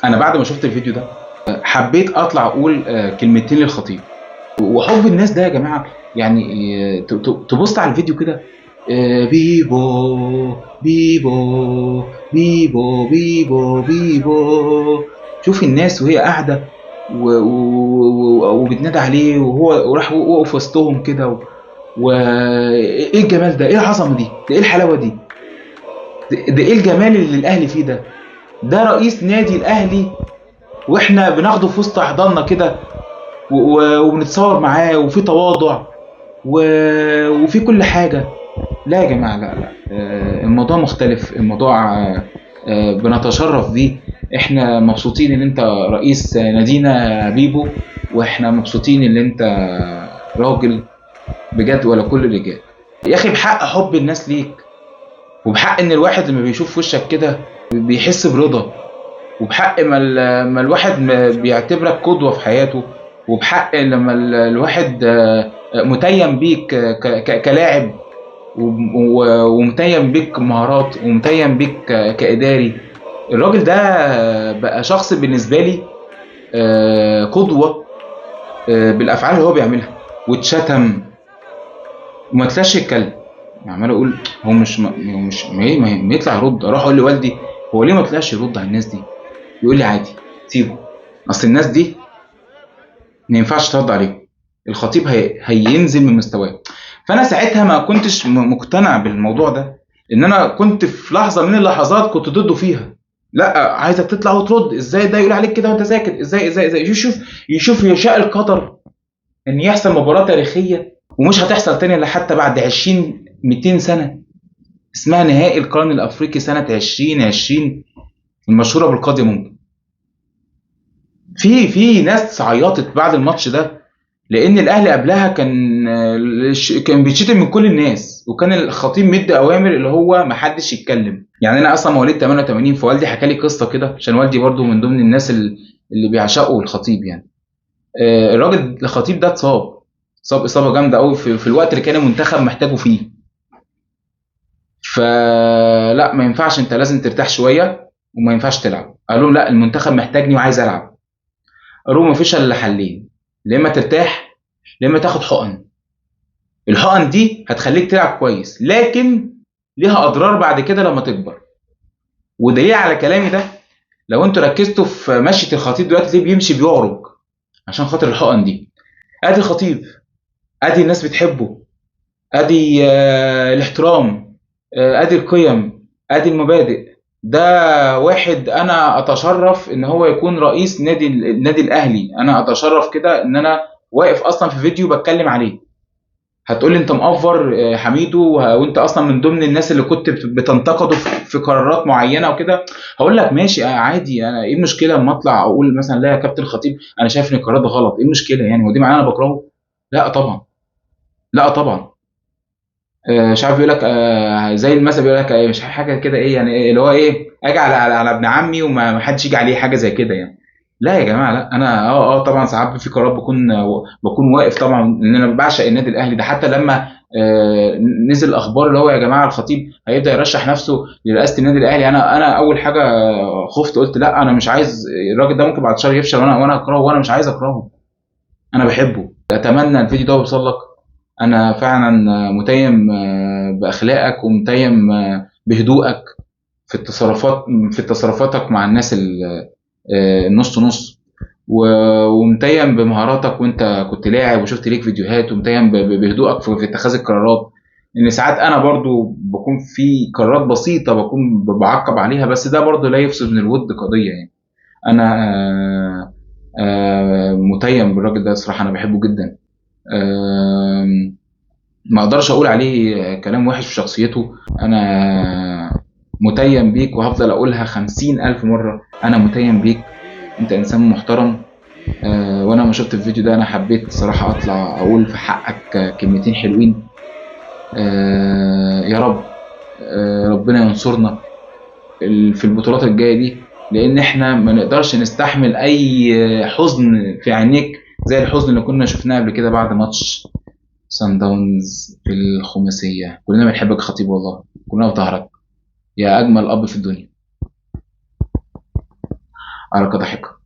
انا بعد ما شفت الفيديو ده حبيت اطلع اقول كلمتين للخطيب. وحب الناس ده يا جماعه يعني تبص على الفيديو كده. بيبو بيبو بيبو بيبو بيبو. شوف الناس وهي قاعده وبتنادى عليه وهو وراح وقف وسطهم كده. وايه الجمال ده؟ ايه العظمه دي؟ ده ايه الحلاوه دي؟ ده ايه الجمال اللي الاهلي فيه ده؟ ده رئيس نادي الاهلي واحنا بناخده في وسط احضاننا كده وبنتصور معاه وفي تواضع وفي كل حاجة. لا يا جماعة، لا لا، الموضوع مختلف. الموضوع بنتشرف بيه. احنا مبسوطين ان انت رئيس نادينا بيبو، واحنا مبسوطين ان انت راجل بجد ولا كل الرجال. يا اخي بحق حب الناس ليك، وبحق ان الواحد لما بيشوف وشك كده بيحس برضا، وبحق ما الواحد بيعتبرك قدوة في حياته، وبحق لما الواحد متيم بيك كلاعب، ومتيم بيك مهارات، ومتيم بيك كإداري. الراجل ده بقى شخص بالنسبة لي قدوة بالأفعال اللي هو بيعملها. واتشتم وما طلعش يتكلم. عمال اقول هو ما يطلع يرد. اروح اقول لوالدي هو ليه ما طلعش يرد على الناس دي؟ يقول لي عادي، سيبه، اصل الناس دي ما ينفعش ترد عليهم، الخطيب هينزل من مستواه. فانا ساعتها ما كنتش مقتنع بالموضوع ده، ان انا كنت في لحظه من اللحظات كنت ضده فيها. لا، عايزك تطلع وترد. ازاي ده يقول عليك كده وانت ساكت؟ ازاي يشوف يشاء القدر ان يحصل مباراه تاريخيه ومش هتحصل تاني الا حتى بعد 20 200 سنه، اسمها نهائي القرن الافريقي سنه 2020 المشهوره بالقاضيه. ممكن في ناس عيطت بعد الماتش ده، لان الاهلي قبلها كان بيتشتم من كل الناس، وكان الخطيب مدي اوامر اللي هو ما حدش يتكلم. يعني انا اصلا مواليد 88، فوالدي حكى لي قصه كده، عشان والدي برضو من ضمن الناس اللي بيعشقوا الخطيب يعني. الراجل الخطيب ده اتصاب اصابه جامده قوي في الوقت اللي كان المنتخب محتاجه فيه. فلا، ما ينفعش، انت لازم ترتاح شويه وما ينفعش تلعب. قالوا لا، المنتخب محتاجني وعايز العب. قالوا ما فيش الا حلين، يا اما ترتاح يا اما تاخد حقن. الحقن دي هتخليك تلعب كويس، لكن ليها اضرار بعد كده لما تكبر. ودليل على كلامي ده، لو انتوا ركزتوا في مشية الخطيب دلوقتي ليه بيمشي بيعرج عشان خاطر الحقن دي. ادي الخطيب، ادي الناس بتحبه، ادي الاحترام، ادي القيم، ادي المبادئ. ده واحد انا اتشرف ان هو يكون رئيس النادي الاهلي. انا اتشرف كده ان انا واقف اصلا في فيديو بتكلم عليه. هتقول لي انت مأفور حميدو، وانت اصلا من ضمن الناس اللي كنت بتنتقده في قرارات معينه وكده. هقول لك ماشي، عادي. انا ايه المشكله اما اطلع اقول مثلا لا يا كابتن خطيب انا شايف ان القرار ده غلط؟ ايه المشكله يعني؟ ودي معناه انا بكرهه؟ لا طبعا، لا طبعا. مش عارف، يقول لك زي المثل بيقول لك مش حاجه كده، ايه يعني، اللي هو ايه، اجي على ابن عمي وما ما حدش يجي عليه، حاجه زي كده يعني. لا يا جماعه، لا. انا طبعا ساعات في قرارات بكون واقف طبعا، ان انا بعشق النادي الاهلي ده. حتى لما نزل الاخبار اللي هو يا جماعه الخطيب هيبدا يرشح نفسه لرئاسه النادي الاهلي، انا اول حاجه خفت، قلت لا، انا مش عايز الراجل ده، ممكن بعد شهر يفشل وانا اكرهه، وانا مش عايز اكرهه. انا بحبه. اتمنى الفيديو ده يوصل لك. انا فعلا متيم باخلاقك، ومتيم بهدوءك في تصرفاتك مع الناس النص نص، ومتيم بمهاراتك وانت كنت لاعب وشفت ليك فيديوهات، ومتيم بهدوءك في اتخاذ القرارات. ان ساعات انا برضو بكون في قرارات بسيطة بكون بعقب عليها، بس ده برضو لا يفسد من الود قضية يعني. انا متيم بالراجل ده صراحة، انا بحبه جدا. ما اقدرش اقول عليه كلام وحش في شخصيته. انا متيم بيك، وهفضل اقولها 50,000 مرة، انا متيم بيك. انت انسان محترم. وانا لما شفت الفيديو ده انا حبيت صراحة اطلع اقول في حقك كلمتين حلوين. يا رب ربنا ينصرنا في البطولات الجاية دي، لان احنا ما نقدرش نستحمل اي حزن في عينيك زي الحزن اللي كنا شفناه قبل كده بعد ماتش سان داونز في الخماسية. كلنا بنحبك يا خطيب، والله كلنا في ظهرك يا أجمل أب في الدنيا. حركة ضاحكة.